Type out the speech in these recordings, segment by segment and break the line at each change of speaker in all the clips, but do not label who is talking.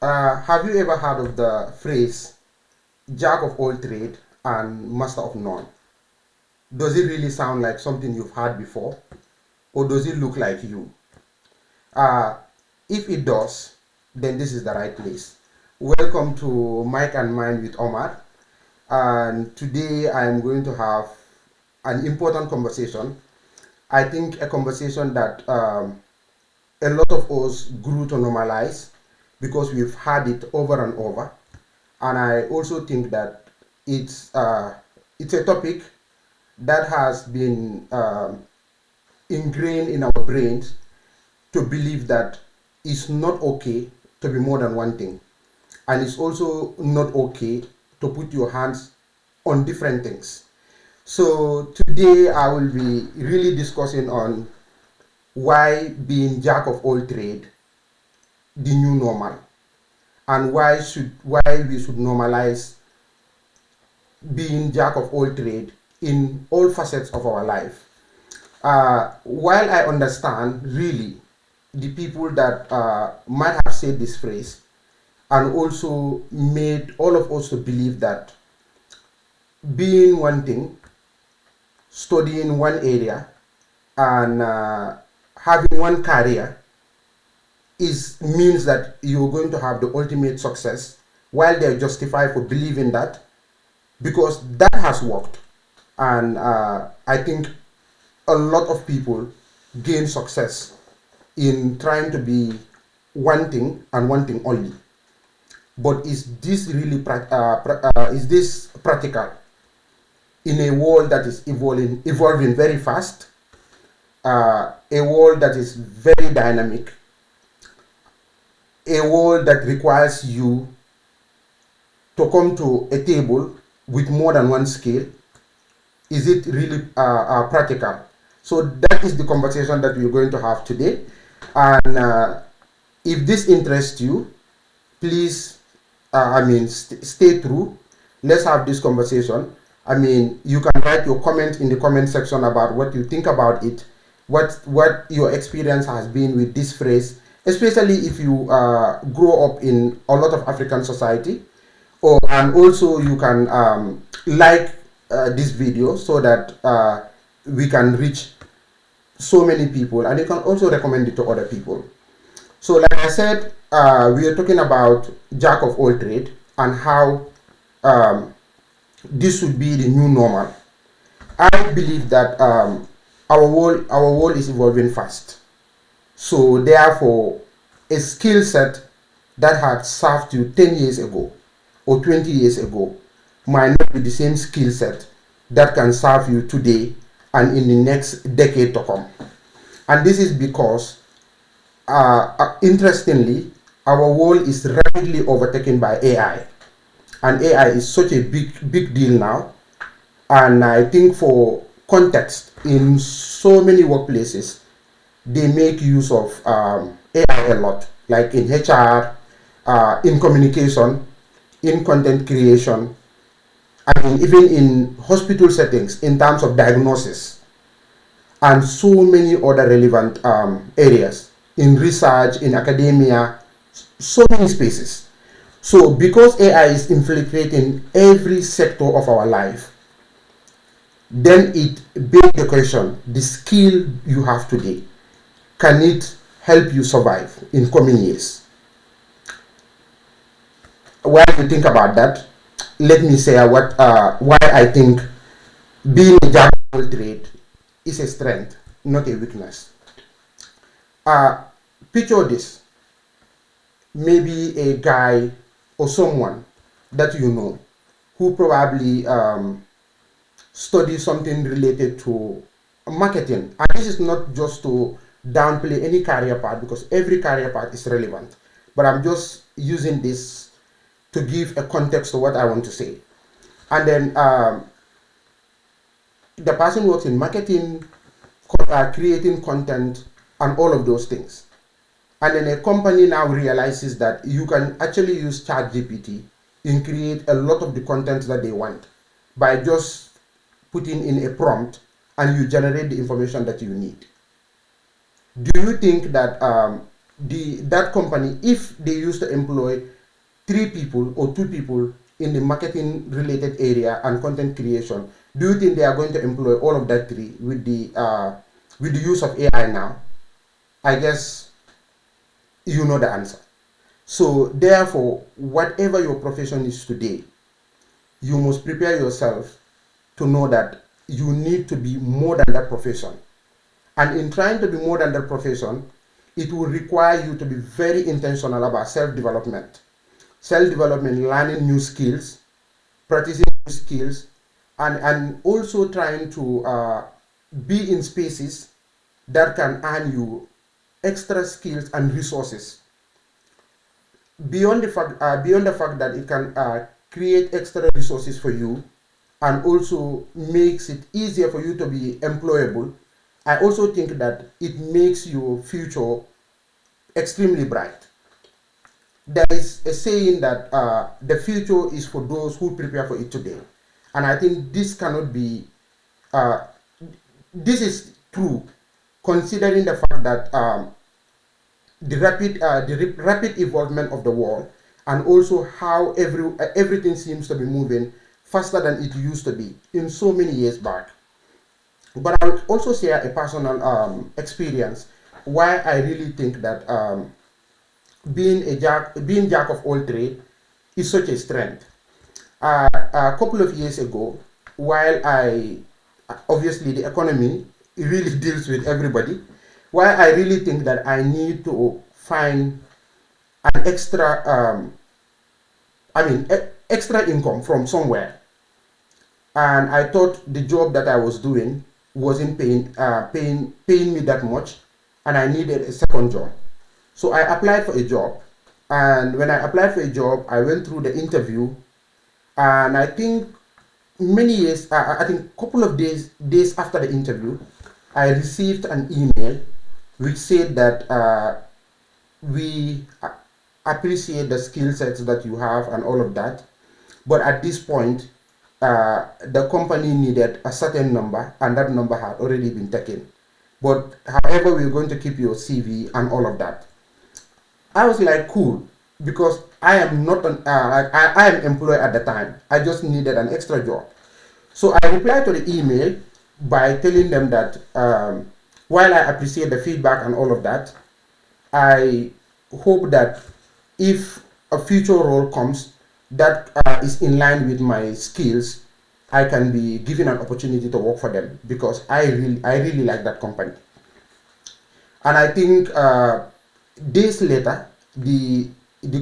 Have you ever heard of the phrase jack of all trade and master of none? Does it really sound like something you've heard before, or does it look like you? Uh, if it does, then this is the right place. Welcome to Mike and Mind with Omar. And today I am going to have an important conversation. I think a conversation that a lot of us grew to normalize because we've had it over and over. And I also think that it's a topic that has been ingrained in our brains to believe that it's not okay to be more than one thing, and it's also not okay to put your hands on different things. So today I will be really discussing on why being jack of all trade the new normal, and why we should normalize being jack of all trade in all facets of our life. While I understand really the people that might have said this phrase and also made all of us to believe that being one thing, studying one area, and having one career is means that you're going to have the ultimate success, while they're justified for believing that because that has worked. And I think a lot of people gain success in trying to be one thing and one thing only. But is this really is this practical in a world that is evolving very fast, a world that is very dynamic, a world that requires you to come to a table with more than one skill? Is it really practical? So that is the conversation that we're going to have today. And if this interests you, please, stay through. Let's have this conversation. You can write your comment in the comment section about what you think about it, what your experience has been with this phrase, especially if you grow up in a lot of African society. And also you can like this video so that we can reach so many people, and you can also recommend it to other people. So like I said, we are talking about jack of all trade and how this should be the new normal. I believe that our world is evolving fast. So therefore, a skill set that had served you 10 years ago or 20 years ago might not be the same skill set that can serve you today and in the next decade to come. And this is because, interestingly, our world is rapidly overtaken by AI. And AI is such a big deal now. And I think for context, in so many workplaces, they make use of AI a lot, like in HR, in communication, in content creation, even in hospital settings in terms of diagnosis, and so many other relevant areas, in research, in academia, so many spaces. So because AI is infiltrating every sector of our life, then it begs the question: the skill you have today, can it help you survive in coming years? While you think about that, let me say why I think being a jack of all trade is a strength, not a weakness. Uh, Picture this: maybe a guy or someone that you know who probably study something related to marketing. And this is not just to downplay any career path, because every career path is relevant. But I'm just using this to give a context to what I want to say. And then the person works in marketing, creating content, and all of those things. And then a company now realizes that you can actually use ChatGPT and create a lot of the content that they want by just putting in a prompt, and you generate the information that you need. Do you think that that company, if they used to employ 3 people or 2 people in the marketing related area and content creation, do you think they are going to employ all of that three with the use of AI now? I guess you know the answer. So therefore, whatever your profession is today, you must prepare yourself to know that you need to be more than that profession. And in trying to be more than that profession, it will require you to be very intentional about self-development. Self-development, learning new skills, practicing new skills, and also trying to be in spaces that can earn you extra skills and resources beyond the fact that it can create extra resources for you and also makes it easier for you to be employable. I also think that it makes your future extremely bright. There is a saying that the future is for those who prepare for it today, and I think this cannot be. Uh, this is true, considering the fact that the rapid evolvement of the world, and also how everything seems to be moving faster than it used to be in so many years back. But I would also share a personal experience why I really think that being jack of all trade is such a strength. A couple of years ago, while I obviously the economy really deals with everybody, while I really think that I need to find an extra income from somewhere, and I thought the job that I was doing wasn't paying me that much, and I needed a second job. So I applied for a job, and when I applied for a job, I went through the interview, and I think I think a couple of days after the interview, I received an email which said that we appreciate the skill sets that you have and all of that, but at this point, the company needed a certain number, and that number had already been taken. But however, we're going to keep your CV and all of that. I was like, cool, because I am not I am employed at the time. I just needed an extra job. So I replied to the email by telling them that while I appreciate the feedback and all of that, I hope that if a future role comes that is in line with my skills, I can be given an opportunity to work for them, because I really like that company. And I think days later, the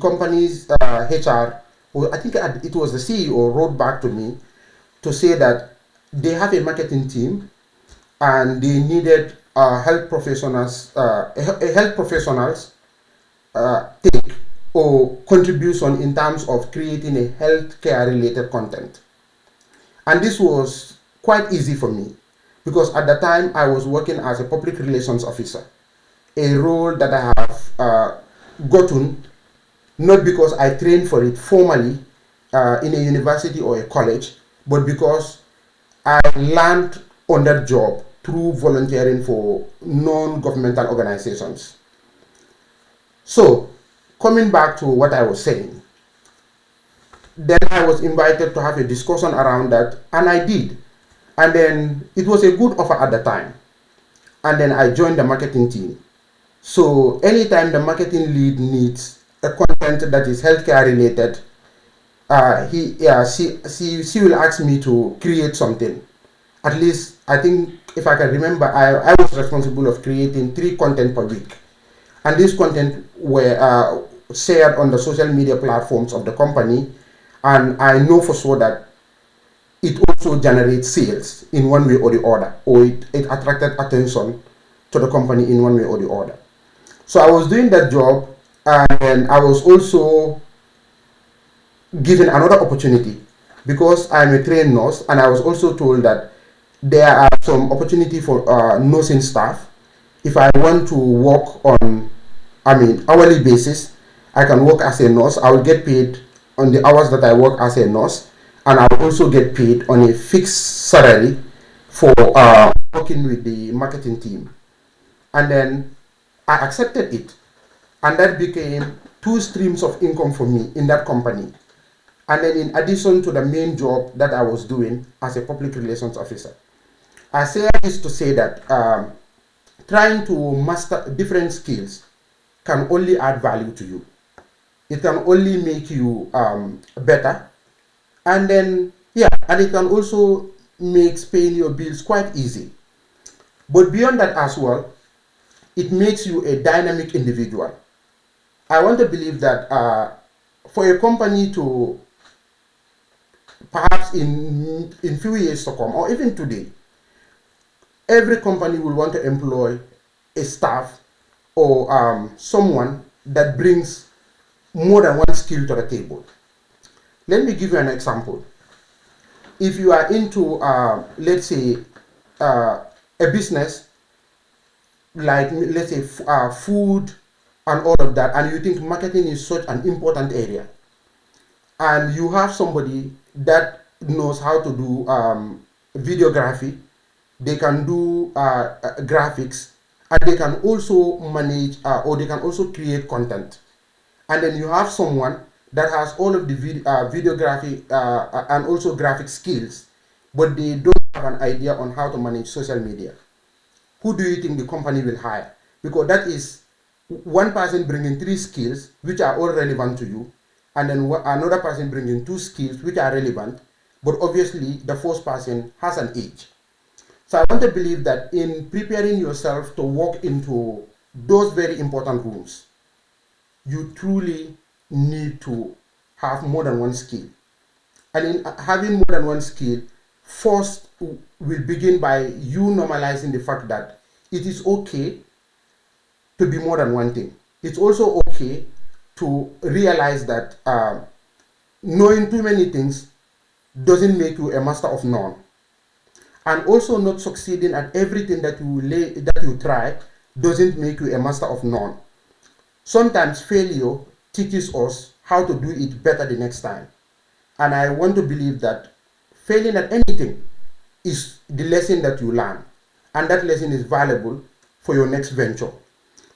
company's HR, or I think it was the CEO, wrote back to me to say that they have a marketing team and they needed health professionals take or contribution in terms of creating a healthcare related content. And this was quite easy for me, because at the time I was working as a public relations officer, a role that I have gotten not because I trained for it formally in a university or a college, but because I learned on that job through volunteering for non-governmental organizations. So, coming back to what I was saying, then I was invited to have a discussion around that, and I did. And then it was a good offer at the time. And then I joined the marketing team. So, anytime the marketing lead needs a content that is healthcare related, she will ask me to create something. At least, I think, if I can remember, I was responsible of creating 3 content per week, and these content were shared on the social media platforms of the company, and I know for sure that it also generates sales in one way or the other, or it attracted attention to the company in one way or the other. So I was doing that job, and I was also given another opportunity, because I'm a trained nurse, and I was also told that there are some opportunity for nursing staff. If I want to work on, hourly basis, I can work as a nurse. I will get paid on the hours that I work as a nurse, and I will also get paid on a fixed salary for working with the marketing team. And then I accepted it. and that became two streams of income for me in that company. And then in addition to the main job that I was doing as a public relations officer. I say this to say that trying to master different skills can only add value to you. It can only make you better. And then, yeah, and it can also make paying your bills quite easy. But beyond that as well, it makes you a dynamic individual. I want to believe that for a company to perhaps in few years to come, or even today, every company will want to employ a staff or someone that brings more than one skill to the table. Let me give you an example. If you are into, let's say, a business like, let's say, food and all of that, and you think marketing is such an important area, and you have somebody that knows how to do videography, they can do graphics, and they can also manage or they can also create content. And then you have someone that has all of the videography and also graphic skills, but they don't have an idea on how to manage social media. Who do you think the company will hire? Because that is one person bringing three skills which are all relevant to you, and then another person bringing two skills which are relevant, but obviously the first person has an edge. So I want to believe that in preparing yourself to walk into those very important rooms, you truly need to have more than one skill. And in having more than one skill, first will begin by you normalizing the fact that it is okay to be more than one thing. It's also okay to realize that knowing too many things doesn't make you a master of none. And also not succeeding at everything that you try doesn't make you a master of none. Sometimes failure teaches us how to do it better the next time. And I want to believe that failing at anything is the lesson that you learn. And that lesson is valuable for your next venture.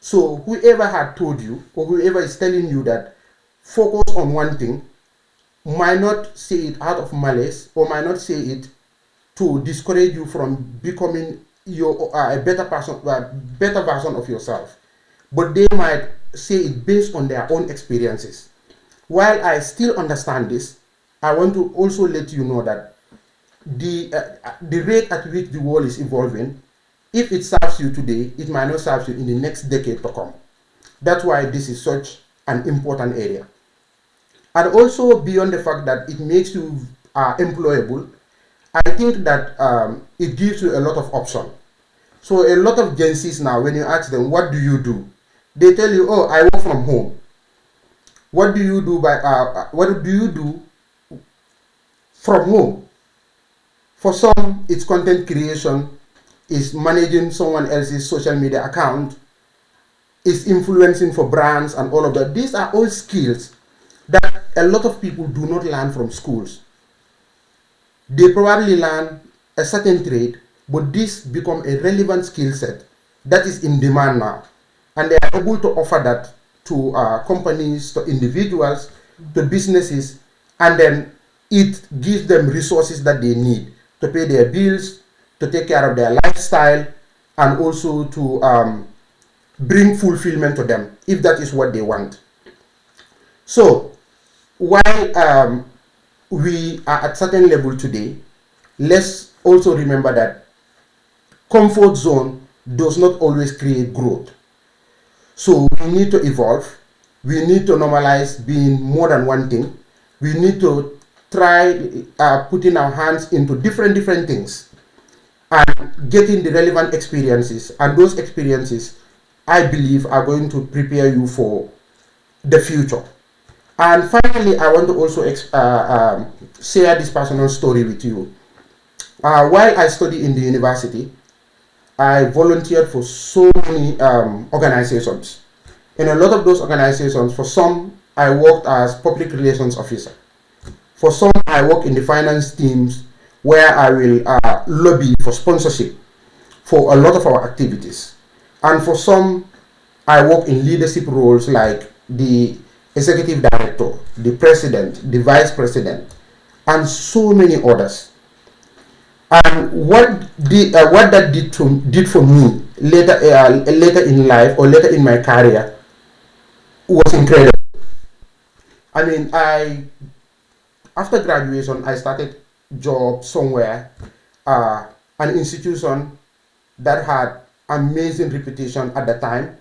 So whoever had told you, or whoever is telling you that focus on one thing, might not say it out of malice, or might not say it to discourage you from becoming a better person, better version of yourself. But they might say it based on their own experiences. While I still understand this, I want to also let you know that the rate at which the world is evolving, if it serves you today, it might not serve you in the next decade to come. That's why this is such an important area. And also beyond the fact that it makes you employable, I think that it gives you a lot of option. So a lot of Gen Zs now, when you ask them, what do you do? They tell you, oh, I work from home. What do you do from home? For some, it's content creation, it's managing someone else's social media account, it's influencing for brands and all of that. These are all skills that a lot of people do not learn from schools. They probably learn a certain trade, but this become a relevant skill set that is in demand now. And they are able to offer that to companies, to individuals, to businesses, and then it gives them resources that they need to pay their bills, to take care of their lifestyle, and also to bring fulfillment to them, if that is what they want. So, while we are at certain level today, let's also remember that comfort zone does not always create growth. So we need to evolve. We need to normalize being more than one thing. We need to try putting our hands into different things and getting the relevant experiences. And those experiences, I believe, are going to prepare you for the future. And finally, I want to also share this personal story with you. While I studied in the university, I volunteered for so many organizations. In a lot of those organizations, for some, I worked as public relations officer. For some, I work in the finance teams where I will lobby for sponsorship for a lot of our activities. And for some, I work in leadership roles like the executive director, the president, the vice president, and so many others. And what that did for me later in life or later in my career was incredible. I mean, I after graduation I started job somewhere, uh, an institution that had amazing reputation at the time,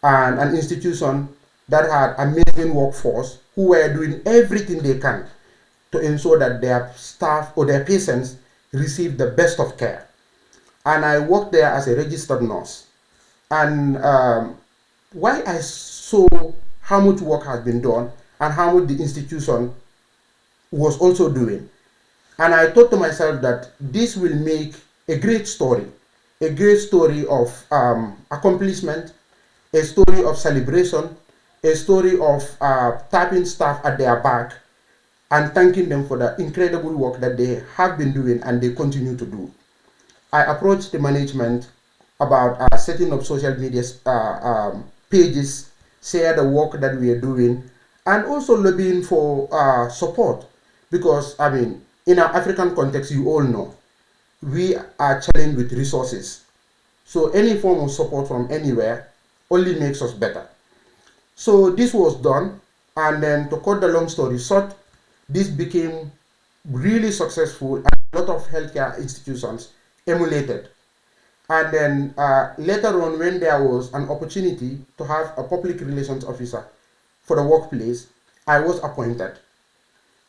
and an institution that had amazing workforce who were doing everything they can to ensure that their staff or their patients receive the best of care. And I worked there as a registered nurse. And while I saw how much work has been done and how much the institution was also doing, and I thought to myself that this will make a great story of accomplishment, a story of celebration, a story of tapping staff at their back and thanking them for the incredible work that they have been doing and they continue to do. I approached the management about setting up social media pages, share the work that we are doing, and also lobbying for support. Because, I mean, in our African context, you all know, we are challenged with resources. So any form of support from anywhere only makes us better. So this was done, and then to cut the long story short, this became really successful, and a lot of healthcare institutions emulated. And then later on, when there was an opportunity to have a public relations officer for the workplace, I was appointed.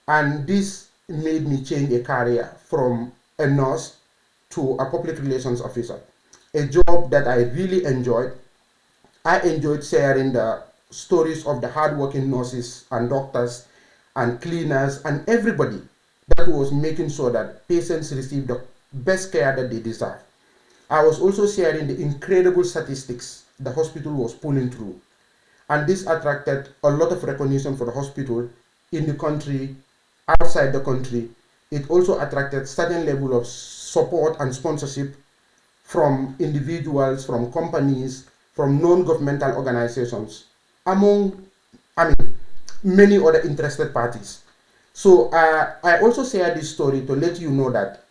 And this made me change a career from a nurse to a public relations officer, a job that I really enjoyed. I enjoyed sharing the stories of the hardworking nurses and doctors and cleaners and everybody that was making sure that patients receive the best care that they deserve. I was also sharing the incredible statistics the hospital was pulling through, and this attracted a lot of recognition for the hospital in the country, outside the country. It also attracted certain level of support and sponsorship from individuals, from companies, from non-governmental organizations, among, I mean, many other interested parties. So I also share this story to let you know that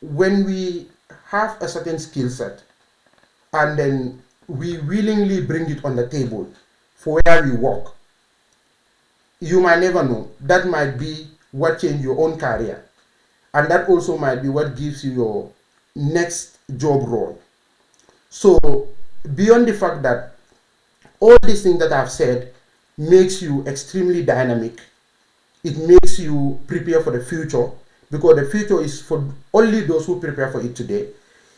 when we have a certain skill set and then we willingly bring it on the table for where we work, you might never know. That might be what change your own career, and that also might be what gives you your next job role. So beyond the fact that all these things that I've said makes you extremely dynamic, it makes you prepare for the future, because the future is for only those who prepare for it today.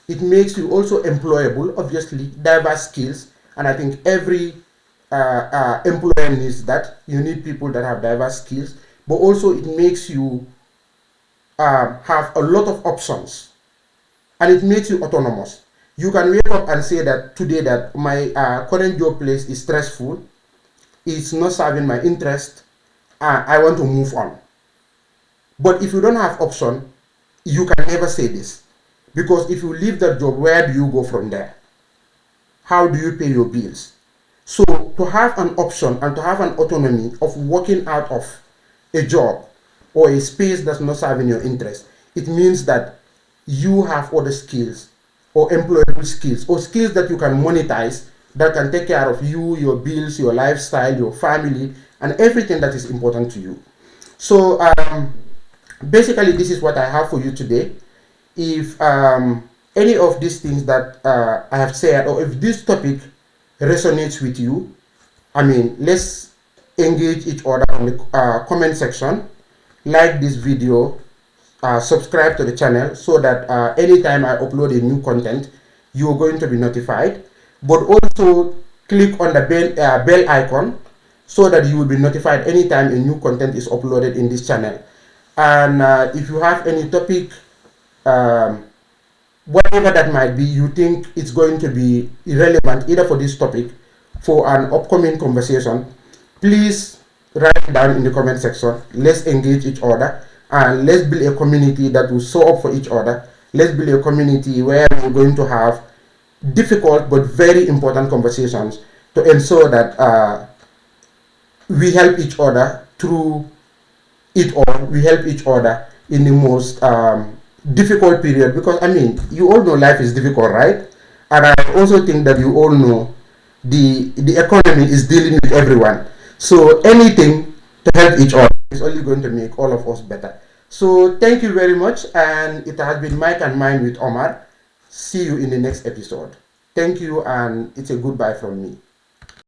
It makes you also employable, obviously, diverse skills, and I think every employer needs that. You need people that have diverse skills, but also it makes you have a lot of options, and it makes you autonomous. You can wake up and say that today that my current job place is stressful, it's not serving my interest, I want to move on. But if you don't have option, you can never say this. Because if you leave that job, where do you go from there? How do you pay your bills? So to have an option and to have an autonomy of working out of a job or a space that's not serving your interest, it means that you have other skills or employable skills or skills that you can monetize, that can take care of you, your bills, your lifestyle, your family, and everything that is important to you. So basically, this is what I have for you today. If any of these things that I have said, or if this topic resonates with you, I mean, let's engage each other on the comment section, like this video, subscribe to the channel so that anytime I upload a new content, you're going to be notified. But also click on the bell icon so that you will be notified anytime a new content is uploaded in this channel. And if you have any topic, whatever that might be, you think it's going to be irrelevant either for this topic, for an upcoming conversation, please write it down in the comment section. Let's engage each other and let's build a community that will show up for each other. Let's build a community where we're going to have difficult but very important conversations to ensure that we help each other through it all. We help each other in the most difficult period, because I mean, you all know life is difficult, right? And I also think that you all know the economy is dealing with everyone. So anything to help each other is only going to make all of us better. So thank you very much, and it has been Mike and Mine with Omar. See you in the next episode. Thank you, and it's a goodbye from me.